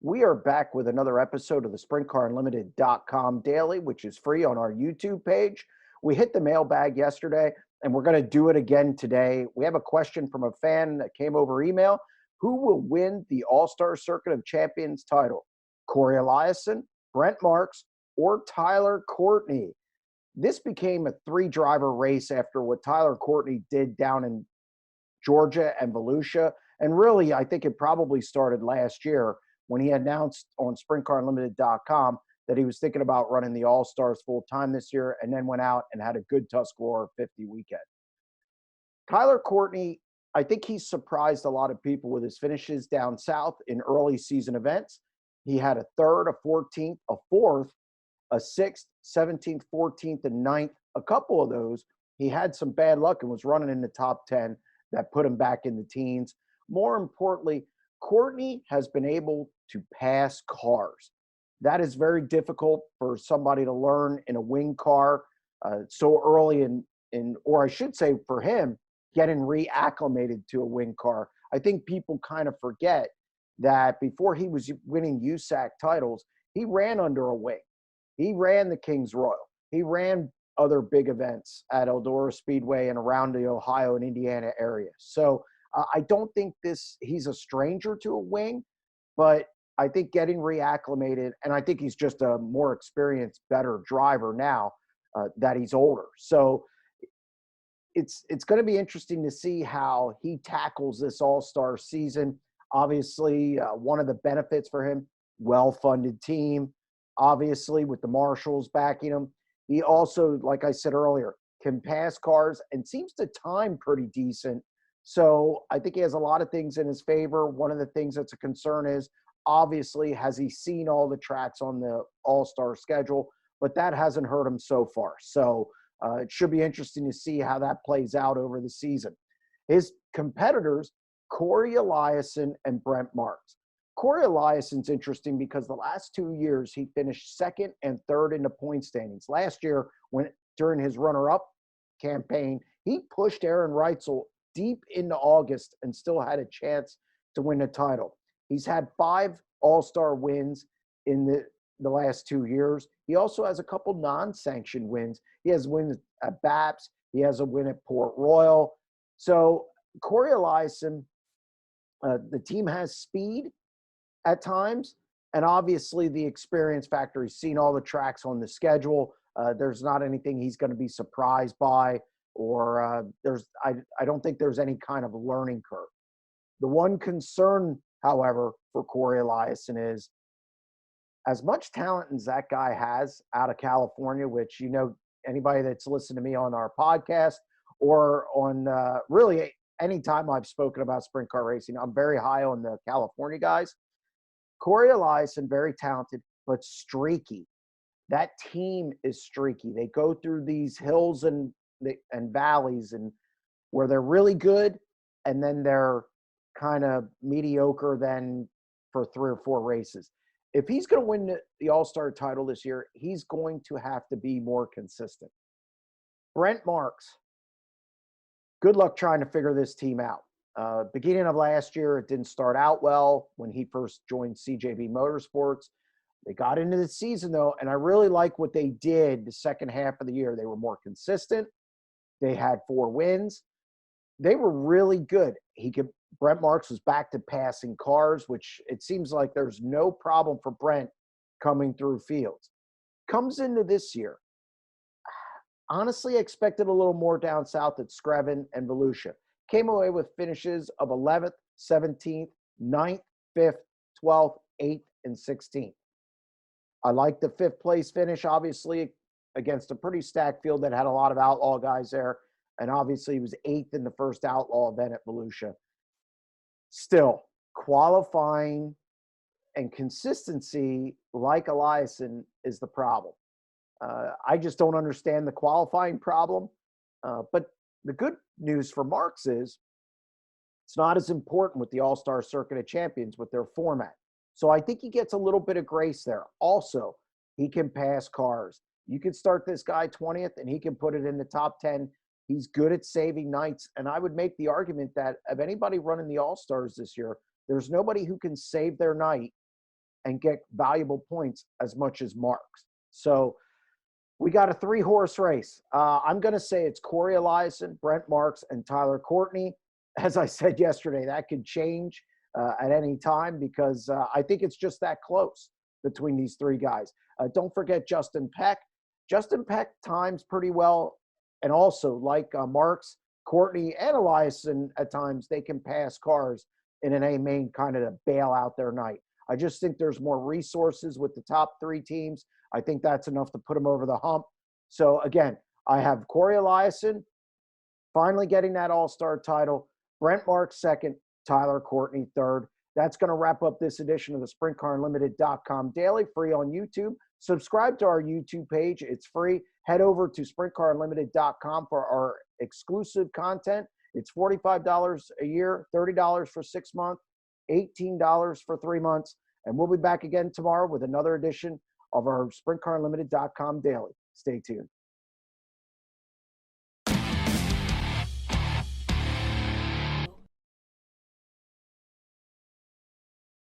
We are back with another episode of the SprintCarUnlimited.com daily, which is free on our YouTube page. We hit the mailbag yesterday, and we're going to do it again today. We have a question from a fan that came over email. Who will win the All-Star Circuit of Champions title? Cory Eliason, Brent Marks, or Tyler Courtney? This became a three-driver race after what Tyler Courtney did down in Georgia and Volusia. And really, I think it probably started last year when he announced on SprintCarUnlimited.com that he was thinking about running the All-Stars full-time this year, and then went out and had a good Tuscarora 50 weekend. Tyler Courtney, I think he surprised a lot of people with his finishes down south in early season events. He had a third, a 14th, a fourth, a 6th, 17th, 14th, and 9th. A couple of those, he had some bad luck and was running in the top 10 that put him back in the teens. More importantly, Courtney has been able to pass cars. That is very difficult for somebody to learn in a wing car so early or I should say for him, getting reacclimated to a wing car. I think people kind of forget that before he was winning USAC titles, he ran under a wing. He ran the Kings Royal. He ran other big events at Eldora Speedway and around the Ohio and Indiana area. So I don't think he's a stranger to a wing, but I think getting reacclimated, and I think he's just a more experienced, better driver now that he's older. So it's going to be interesting to see how he tackles this All-Star season. Obviously, one of the benefits for him, well-funded team, obviously with the marshals backing him. He also, like I said earlier, can pass cars and seems to time pretty decent. So I think he has a lot of things in his favor. One of the things that's a concern is, obviously, has he seen all the tracks on the All-Star schedule? But that hasn't hurt him so far. So it should be interesting to see how that plays out over the season. His competitors, Cory Eliason and Brent Marks. Cory Eliason's interesting because the last 2 years he finished second and third in the point standings. Last year, during his runner-up campaign, he pushed Aaron Reitzel deep into August and still had a chance to win the title. He's had 5 All-Star wins in the last 2 years. He also has a couple non-sanctioned wins. He has wins at BAPS. He has a win at Port Royal. So Cory Eliason, the team has speed at times, and obviously the experience factor. He's seen all the tracks on the schedule. There's not anything he's going to be surprised by, or I don't think there's any kind of learning curve. The one concern, however, for Cory Eliason is, as much talent as that guy has out of California, which, anybody that's listened to me on our podcast or on really any time I've spoken about sprint car racing, I'm very high on the California guys. Cory Eliason, very talented, but streaky. That team is streaky. They go through these hills and valleys, and where they're really good, and then they're kind of mediocre then for 3 or 4 races. If he's going to win the All-Star title this year, he's going to have to be more consistent. Brent Marks, good luck trying to figure this team out. Beginning of last year, it didn't start out well when he first joined CJB Motorsports. They got into the season, though, and I really like what they did the second half of the year. They were more consistent. They had 4 wins. They were really good. Brent Marks was back to passing cars, which it seems like there's no problem for Brent coming through fields. Comes into this year. Honestly, I expected a little more down south at Screven and Volusia. Came away with finishes of 11th, 17th, 9th, 5th, 12th, 8th, and 16th. I like the 5th place finish, obviously, against a pretty stacked field that had a lot of outlaw guys there. And obviously, he was 8th in the first outlaw event at Volusia. Still, qualifying and consistency, like Eliason, is the problem. I just don't understand the qualifying problem. But the good news for Marks is it's not as important with the All-Star Circuit of Champions with their format. So I think he gets a little bit of grace there. Also, he can pass cars. You could start this guy 20th, and he can put it in the top 10. He's good at saving nights. And I would make the argument that of anybody running the All-Stars this year, there's nobody who can save their night and get valuable points as much as Marks. So we got a 3-horse race. I'm going to say it's Cory Eliason, Brent Marks, and Tyler Courtney. As I said yesterday, that could change at any time because I think it's just that close between these 3 guys. Don't forget Justin Peck. Justin Peck times pretty well, and also like Marks, Courtney, and Eliason at times, they can pass cars in an A main kind of to bail out their night. I just think there's more resources with the top 3 teams. I think that's enough to put them over the hump. So again, I have Cory Eliason finally getting that all-star title, Brent Marks second, Tyler Courtney third. That's going to wrap up this edition of the SprintCarUnlimited.com Daily, free on YouTube. Subscribe to our YouTube page. It's free. Head over to SprintCarUnlimited.com for our exclusive content. It's $45 a year, $30 for 6 months, $18 for 3 months. And we'll be back again tomorrow with another edition of our SprintCarUnlimited.com Daily. Stay tuned.